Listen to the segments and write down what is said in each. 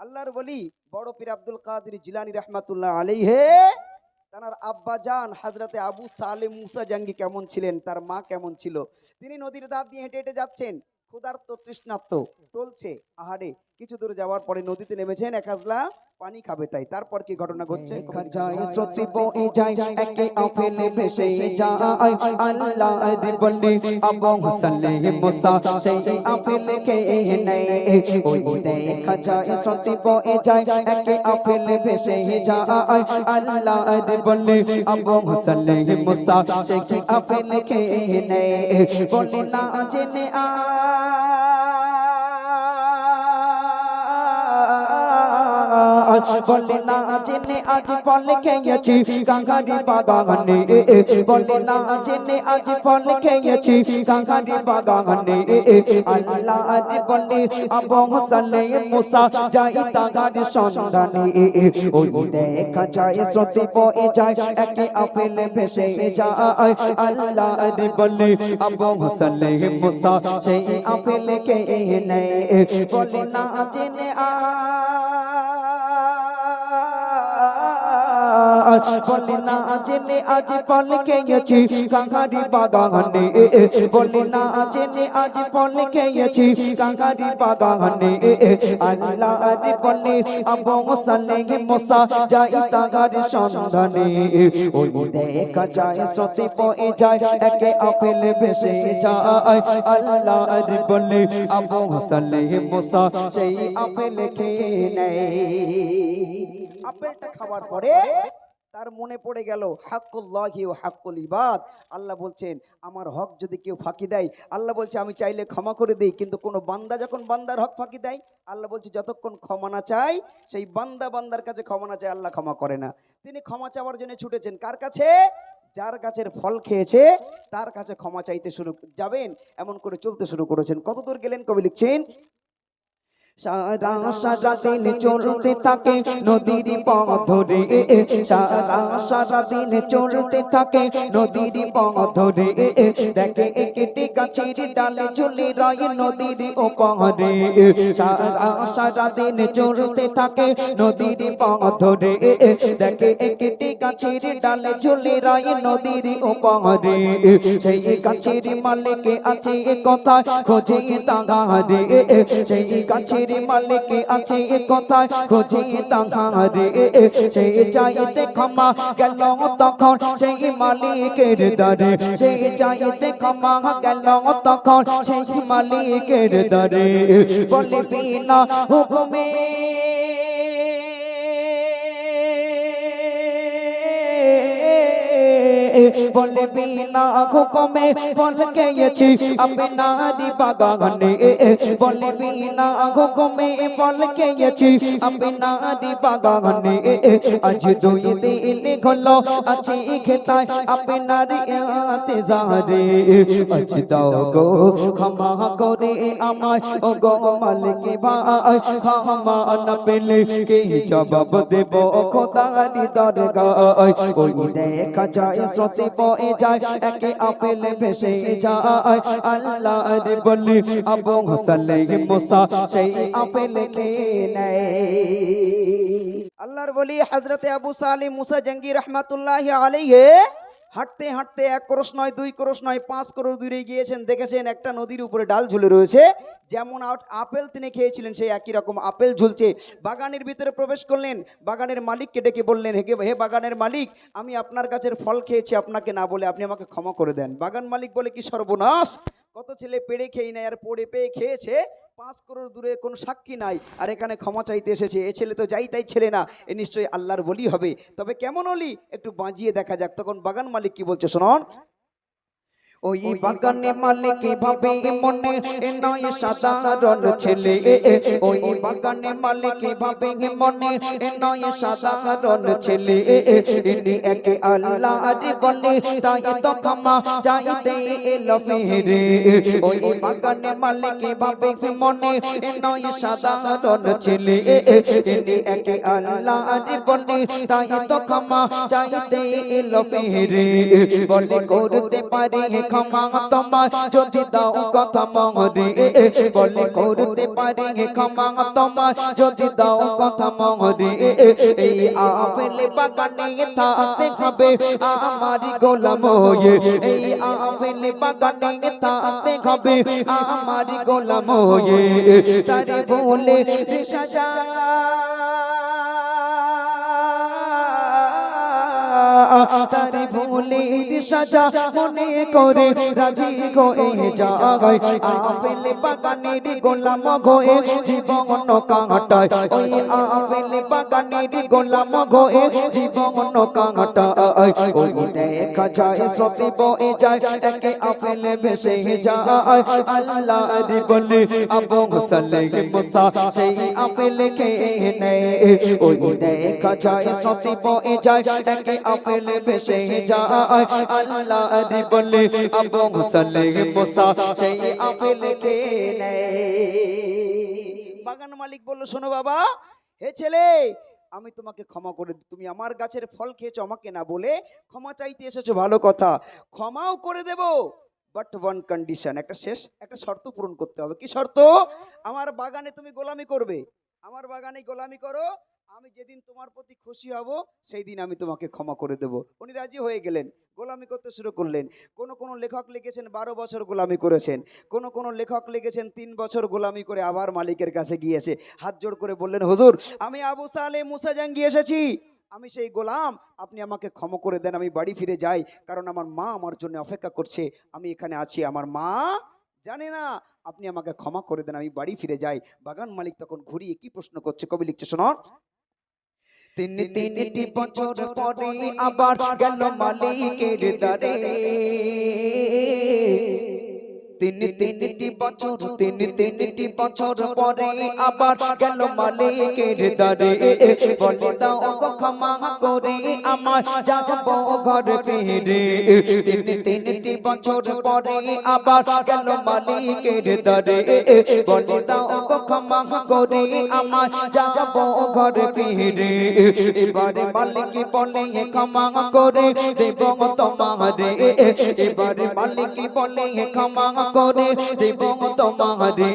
আল্লাহর ওলি বড় পীর আব্দুল কাদের জিলানী রাহমাতুল্লাহ আলাইহি তার আব্বা জান হযরতে আবু সালেম মুসা জাঙ্গি কেমন ছিলেন, তার মা কেমন ছিল। তিনি নদীর ধার দিয়ে হেঁটে হেঁটে যাচ্ছেন, ক্ষুধার্ত তৃষ্ণার্ত টলছে। আহারে, কিছু দূর যাওয়ার পরে নদীতে নেমেছেন, এক হাজলা পানি খাবে তাই। তারপর কি ঘটনা ঘটছে? স্রোতে বয়ে যায় একে আপেলে ভেসে যায় আল্লাহর বলি আবু সালেম মুসা সেই আপেলে খেয়ে নেয়। ওই দেখা যায় স্রোতে বয়ে যায় একে আপেলে ভেসে যায় আল্লাহর বলি আবু সালেম মুসা সেই আপেলে খেয়ে নেয়। বলে না জেনে বলে না জেনে আজ ফল খেয়েছি কাঙ্গারি বাগানে। বলে না জেনে আজ ফল খেয়েছি কাঙ্গারি বাগানে। আল্লাহর বলে আবু সালেম মুসা যাই তাগার সন্ধানে। ওই দেখা যায় স্রোতে বয়ে যায় একে আপেল ভেসে যায় আল্লাহর বলে আবু সালেম মুসা সেই আপেল খেয়ে নেয়। বলে না জেনে বলে না জেনে আজ ফল খেয়েছি কাঙ্গারি বাগানে। বলে না জেনে আজ ফল খেয়েছি কাঙ্গারি বাগানে। আল্লাহর বলে আবু সালেম মুসা যাই তাগার সন্ধানে। ওই দেখা যায় স্রোতে বয়ে যায় একে আপেল ভেসে যায় আল্লাহর বলে আবু সালেম মুসা সেই আপেল খেয়ে নেয়। আপেলটা খাওয়ার পরে তার মনে পড়ে গেল হাক্কুল্লাহি ওয়া হাক্কুল ইবাদ। আল্লাহ বলছেন আমার হক যদি কেউ ফাঁকি দেয়, আল্লাহ বলছে আমি চাইলে ক্ষমা করে দেই, কিন্তু কোনো বান্দা যখন বান্দার হক ফাঁকি দেয়, আল্লাহ বলছে যতক্ষণ ক্ষমা না চাই, সেই বান্দার কাছে ক্ষমা না চাই, আল্লাহ ক্ষমা করে না। তিনি ক্ষমা চাওয়ার জন্য ছুটেছেন কার কাছে? যার গাছের ফল খেয়েছে তার কাছে ক্ষমা চাইতে শুরু যাবেন, এমন করে চলতে শুরু করেছেন। কত দূর গেলেন? কবি লিখছেন সারা সারা দিন চলতে থাকে নদীর পথ ধরে। সারা দিন চলতে থাকে নদীর পথ ধরে। দেখে একটি গাছের ডালে ঝুলে রয় নদীর ওপারে। সারা দিন চলতে থাকে নদীর পথ ধরে। দেখে একটি গাছের ডালে ঝুলে রয় নদীর ওপারে। সেই গাছের মালিক আছে কথা খোঁজে তাগারে। সেই গাছের মালিক আছে কথা খোঁজে তাগারে। সেই চাইতে ক্ষমা গেল তখন সেই মালিকের দ্বারে। সেই চাইতে ক্ষমা গেল তখন সেই মালিকের দ্বারে। বলে বিনা হুকুমে বলে বিনা হুকুমে ফল খেয়েছি আপনার বাগানে। বলে বিনা হুকুমে ফল খেয়েছি আপনার বাগানে। আজ 2 দিন হলো আছি খেতায় আপনার ইন্তজারে। আজ দাও গো ক্ষমা করে আমায় ও গো মালিক ভাই। ক্ষমা না পেলে কি জবাব দেব খোদার দরগায়। ওই দেখা যায় স্রোতে বয়ে যায় একে আপেল ভেসে যায় আল্লাহর বলে আবু সালেম মুসা সেই আপেল খেয়ে নেয়। আল্লাহর ওলি হযরতে আবু সালেম মুসা জাঙ্গি রাহমাতুল্লাহি আলাইহি হাঁটতে হাঁটতে 1 ক্রোশ নয় 2 ক্রোশ নয় 5 ক্রোশ দূরে গিয়েছেন, দেখেছেন একটা নদীর উপরে ডাল ঝুলে রয়েছে। যেমন আপেল তিনি খেয়েছিলেন সেই একই রকম আপেল ঝুলছে। বাগানের ভিতরে প্রবেশ করলেন, বাগানের মালিককে ডেকে বললেন হে বাগানের মালিক, আমি আপনার গাছের ফল খেয়েছি আপনাকে না বলে, আপনি আমাকে ক্ষমা করে দেন। বাগান মালিক বলে কি সর্বনাশ, কত ছেলে পেড়ে খেয়ে নেয় আর পড়ে পেয়ে খেয়েছে, 5 ক্রোশ দূরে কোনো সাক্ষী নাই, আর এখানে ক্ষমা চাইতে এসেছে। এ ছেলে তো যাই তাই ছেলে না, এ নিশ্চয়ই আল্লাহর ওলি হবে। তবে কেমন ওলি একটু বাজিয়ে দেখা যাক। তখন বাগান মালিক কি বলছে শুনুন। ওই বাগানে মালিক ভাবে মনে নয় সাধারণ ছেলে। ওই বাগানে মালিক ভাবে মনে নয় সাধারণ ছেলে। ইনি এক আল্লাহর বলে তাই তো ক্ষমা চাইতে এলো ফিরে। ওই বাগানে মালিক ভাবে মনে নয় সাধারণ ছেলে। ইনি এক আল্লাহর বলে তাই তো ক্ষমা চাইতে এলো ফিরে। বলে করতে পারে ক্ষমা তোমার যদি দাও কথা মরে বলে করতে পারি ক্ষমা তোমার যদি দাও কথা মরে এই আপেল বাগানে থাকতে হবে আমার গোলাম হয়ে এই আপেল বাগানে থাকতে হবে আমার গোলাম হয়ে তারে বলে সাজা তারে ভুলে সাজা মনে করে রাজি হয়ে যায় আপেল বাগানের গোলাম হয়ে জীবন কাটায় ওই আপেল বাগানের গোলাম হয়ে জীবন কাটায় ওই দেখা যায় স্রোতে বয়ে যায় একে আপেল ভেসে যায় আল্লাহর বলে আবু সালেহ মুসা সেই আপেল খেয়ে নেয় ওই দেখা যায় স্রোতে বয়ে যায় একে আপেল ভেসে যায় আল্লাহর বলে আবু সালেহ মুসা সেই আপেল খেয়ে নেয়। বাগান মালিক বলল, শোনো বাবা, হে ছেলে, আমি তোমাকে ক্ষমা করে দিই। তুমি আমার গাছের ফল খেয়েছো, আমাকে না বলে ক্ষমা চাইতে এসেছো, ভালো কথা, ক্ষমাও করে দেব, বাট ওয়ান কন্ডিশন, একটা শেষ একটা শর্ত পূরণ করতে হবে। কি শর্ত? আমার বাগানে তুমি গোলামি করবে, আমার বাগানে গোলামি করো, আমি যেদিন তোমার প্রতি খুশি হব সেই দিন আমি তোমাকে ক্ষমা করে দেব। উনি রাজি হয়ে গেলেন, গোলামি করতে শুরু করলেন। কোন লেখক লিখেছেন 12 বছর গোলামি করেছেন, কোন লেখক লিখেছেন 3 বছর গোলামি করে আবার মালিকের কাছে গিয়েছে, হাত জোড় করে বললেন, হুজুর আমি আবু সালেহ মুসা জাঙ্গি এসেছি, আমি সেই গোলাম, আপনি আমাকে ক্ষমা করে দেন, আমি বাড়ি ফিরে যাই, কারণ আমার মা আমার জন্য অপেক্ষা করছে, আমি এখানে আছি, আমার মা জানে না, আপনি আমাকে ক্ষমা করে দেন, আমি বাড়ি ফিরে যাই। বাগান মালিক তখন ঘুরিয়ে কি প্রশ্ন করছে, কবি লিখছে, শোনো। তিনটি বছর পরে আবার গেল মালিকের দ্বারে তিনটি বছর পরে আবার গেল মালিকের দ্বারে বলে দাও গো ক্ষমা করে আমার যাব ঘর ফিরে তিনটি বছর পরে আবার গেল মালিকের দ্বারে বলে দাও গো ক্ষমা করে আমার যাব ঘর ফিরে এবারে মালিক বলে ক্ষমা করে দেব তোমারে এবারে মালিক বলে ক্ষমা করে দেব তোমারে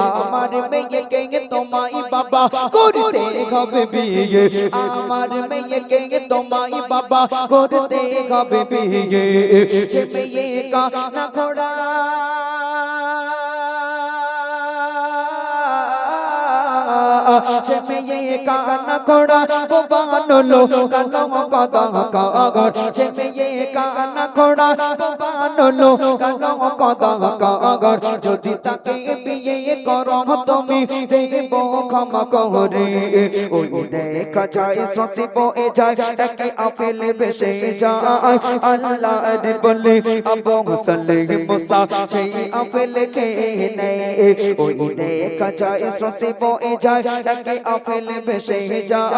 আমার মেয়েকে তোমায় বাবা করতে হবে বিয়ে আমার মেয়েকে তোমায় বাবা করতে হবে বিয়ে সে মেয়ে কানা ঘোড়া সে মেয়ে কানা ঘোড়া বানালো কালো কদা কাগর সে মেয়ে কানা ঘোড়া বানালো কালো কদা কাগর যদি তাকে বিয়ে করো তুমি দেব ক্ষমা করে ওই দেখা যায় সতে বয়ে যায় তাকে আপেল ভেসে যায় আল্লাহর বলে আবু সালেহ মুসা সেই আপেল খেয়ে নেয় ওই দেখা যায় সতে বয়ে যায় তাকে আপেল ভেসে যায়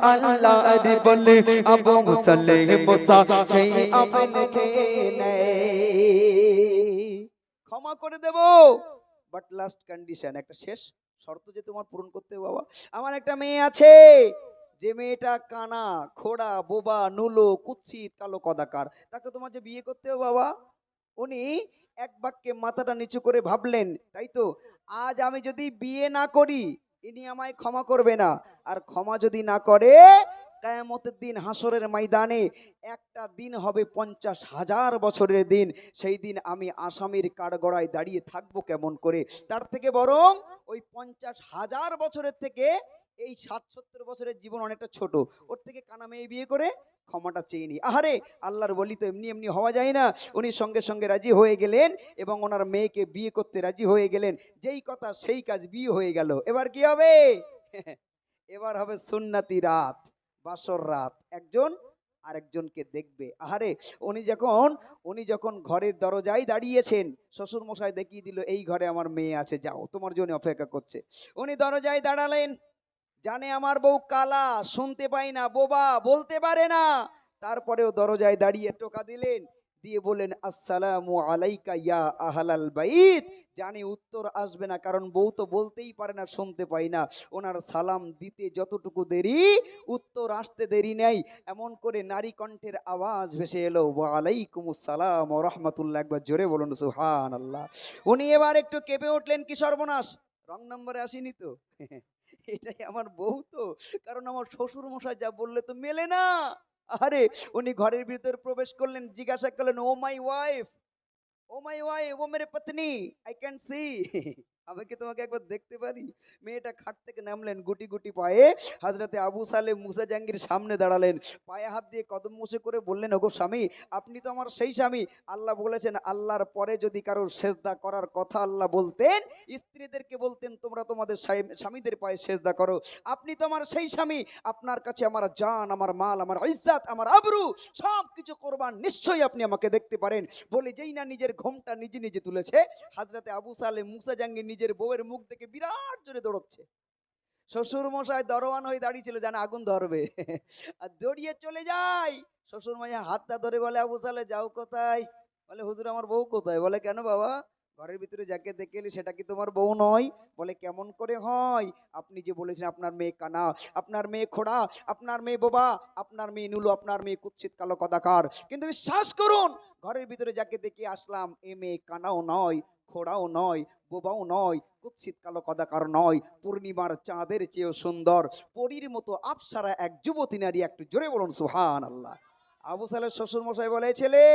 আল্লাহর বলে আবু সালেহ মুসা সেই আপেল খেয়ে নেয়। ক্ষমা করে দেব, বাট লাস্ট কন্ডিশন, একটা শেষ শর্ত যে তোমার পূরণ করতে হবে। বাবা, আমার একটা মেয়ে আছে, যে মেয়েটা কানা খোড়া বোবা নুলো কুৎসিত কালো কদাকার, তাকে তোমার যে বিয়ে করতে হবে বাবা। উনি এক বাক্যে মাথাটা নিচু করে ভাবলেন, তাই তো, আজ আমি যদি বিয়ে না করি ইনি আমায় ক্ষমা করবে না, আর ক্ষমা যদি না করে কিয়ামতের দিন হাসরের ময়দানে একটা দিন হবে 50,000 বছরের দিন, সেই দিন আমি আসামির কাঠগড়ায় দাঁড়িয়ে থাকবো কেমন করে? তার থেকে বরং ওই 50,000 বছরের থেকে এই 60-70 বছরের জীবন অনেকটা ছোট, ওর থেকে কানা মেয়ে বিয়ে করে ক্ষমাটা চেয়ে নি। আহারে, আল্লাহর বলি তো এমনি এমনি হওয়া যায় না। উনি সঙ্গে সঙ্গে রাজি হয়ে গেলেন এবং ওনার মেয়েকে বিয়ে করতে রাজি হয়ে গেলেন। যেই কথা সেই কাজ, বিয়ে হয়ে গেল। এবার কি হবে? এবার হবে সুন্নতি রাত, বাসর রাত, একজন আরেকজনকে দেখবে। আহারে, উনি যখন ঘরের দরজায় দাঁড়িয়েছেন, শ্বশুর মশাই দেখিয়ে দিল, এই ঘরে আমার মেয়ে আছে, যাও, তোমার জন্য অপেক্ষা করছে। উনি দরজায় দাঁড়ালেন, জানে আমার বউ কালা, শুনতে পাই না, বোবা, বলতে পারে না, তারপরেও দরজায় দাঁড়িয়ে টোকা দিলেন, দিয়ে বলেন আসসালামু আলাইকা ইয়া আহলাল বাইত। জানি উত্তর আসবে না, কারণ বউ তো বলতেই পারে না, শুনতে পাই না। ওনার সালাম দিতে যতটুকু দেরি, উত্তর আসতে দেরি নেই। এমন করে নারী কণ্ঠের আওয়াজ ভেসে এলো, ওয়া আলাইকুমুস সালাম ওয়া রাহমাতুল্লাহ। একবার জোরে বলুন সুবহানাল্লাহ। উনি এবার একটু কেঁপে উঠলেন, কি সর্বনাশ, রং নম্বরে আসিনি তো? এটাই আমার বউ তো, কারণ আমার শ্বশুর মশাই যা বললে তো মেলে না। আরে উনি ঘরের ভিতর প্রবেশ করলেন, জিজ্ঞাসা করলেন, ও my wife, O my wife, ও মেরে পত্নী, আই ক্যান সি। আমি কি তোমাকে একবার দেখতে পারি? মেয়েটা খাট থেকে নামলেন, গুটি গুটি পায়ে হযরতে আবু সালেহ মুসা জাহাঙ্গীর সামনে দাঁড়ালেন, পায়ে হাত দিয়ে কদম মুছে করে বললেন, ওগো স্বামী, আপনি তো আমার সেই স্বামী। আল্লাহ বলেছেন, আল্লাহর পরে যদি কারোর সেজদা করার কথা আল্লাহ বলতেন, স্ত্রীদেরকে বলতেন তোমরা তোমাদের স্বামীদের পায়ে সেজদা করো। আপনি তো আমার সেই স্বামী, আপনার কাছে আমার জান, আমার মাল, আমার ইজ্জত, আমার আবরু সব কিছু কোরবান, নিশ্চয়ই আপনি আমাকে দেখতে পারেন। বলে যেই না নিজের ঘোমটা নিজে নিজে তুলেছে, হযরতে আবু সালেহ মুসা জাহাঙ্গীর নিজের বউয়ের মুখ দেখে বিরাট জোরে দৌড়চ্ছে। শ্বশুর মশাই দরওয়ান হয়ে দাঁড়িয়ে ছিল, জানে আগুন ধরবে, আর দৌড়িয়ে চলে যায়। শ্বশুর মশাই হাতটা ধরে বলে, আবু সালেহ যাও কোথায়? বলে, হুজুর আমার বউ কোথায়? বলে, কেন বাবা, ঘরের ভিতরে যাকে দেখে এলি সেটা কি তোমার বউ নয়? বলে, কেমন করে হয়? আপনি যে বলেছেন আপনার মেয়ে কানা, আপনার মেয়ে খোড়া, আপনার মেয়ে বোবা, আপনার মেয়ে নুলু, আপনার মেয়ে কুৎসিত কালো কদাকার, কিন্তু বিশ্বাস করুন ঘরের ভিতরে যাকে দেখে আসলাম এ মেয়ে কানাও নয়, খোড়াও নয়, বোবাও নয়, কুৎসিত কালো কদাকার নয়, পূর্ণিমার চাঁদের চেয়েও সুন্দর, পরীর মতো আপ্সারা এক যুবতী নারী। একটু জোরে বলুন সুবহানাল্লাহ। আবু সালেহ শ্বশুর মশাই বলে, ছেলে,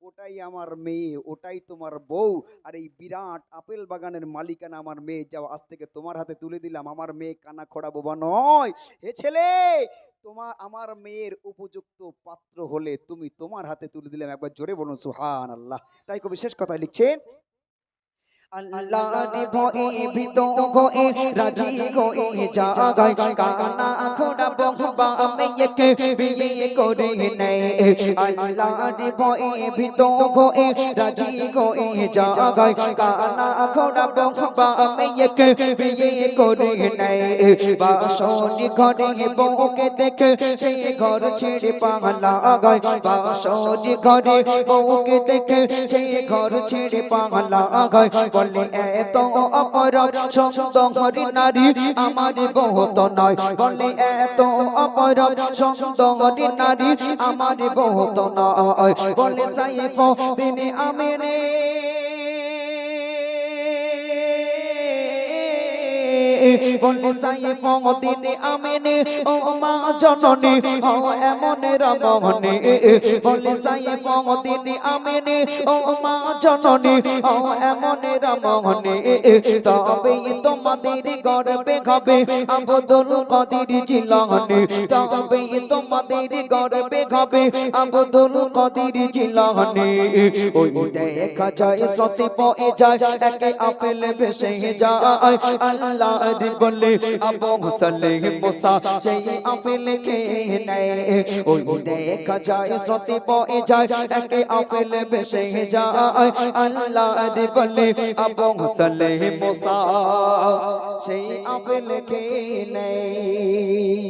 ওটাই আমার মেয়ে, ওটাই তোমার বউ, আর এই বিরাট আপেল বাগানের মালিকানা আমার মেয়ে। যাও, আজ থেকে তোমার হাতে তুলে দিলাম, আমার মেয়ে কানা খোড়া বোবা নয়। হে ছেলে, আমার মেয়ের উপযুক্ত পাত্র হলে তুমি তোমার হাতে তুলে দিলাম। একবার জোরে বলুন সুবহানাল্লাহ। তাই কবি শেষ কথায় লিখছেন, আল্লাহর ভয়ে ভীত হয়ে রাজি হয়ে জাগায় কানা খোড়া বহুবা মেয়েকে বিয়ে করে নেয়। আল্লাহর ভয়ে ভীত হয়ে রাজি হয়ে জাগায় কানা খোড়া বহুবা মেয়েকে বিয়ে করে নেয়। বাসর ঘরে বউকে দেখে সেই ঘর ছেড়ে পালাগায়। বাসর ঘরে বউকে দেখে সেই ঘর ছেড়ে পালাগায়। বলে, এত অপরাধ সুন্দরী নারী আমার বউ তো নয়। বলে, এত অপরাধ সুন্দরী নারী আমার বউ তো নয়। বলে, সাইফুদ্দিন আমিনে বলে, সাইফুদ্দিন আমিনে ও মা জননী ও এমন রমণী। বলে, সাইফুদ্দিন আমিনে ও মা জননী ও এমন রমণী। তবে তোমাদের গর্বে হবে আব্দুল কাদের জিলানী। তবে তোমাদের গর্বে হবে আব্দুল কাদের জিলানী। ওই দেখা যায় সতে পয়ে যায় একে আপেল ভেসে যায়। আল্লাহ বলে, আবু সালেহ মুসা সেই আপেল খেয়ে নেয়। ওই দেখা যায় সতে পয়ে যায় একে আপেল ভেসে যায়। আল্লাহ বলে, আবু সালেহ মুসা সেই আপেল খেয়ে নেয়।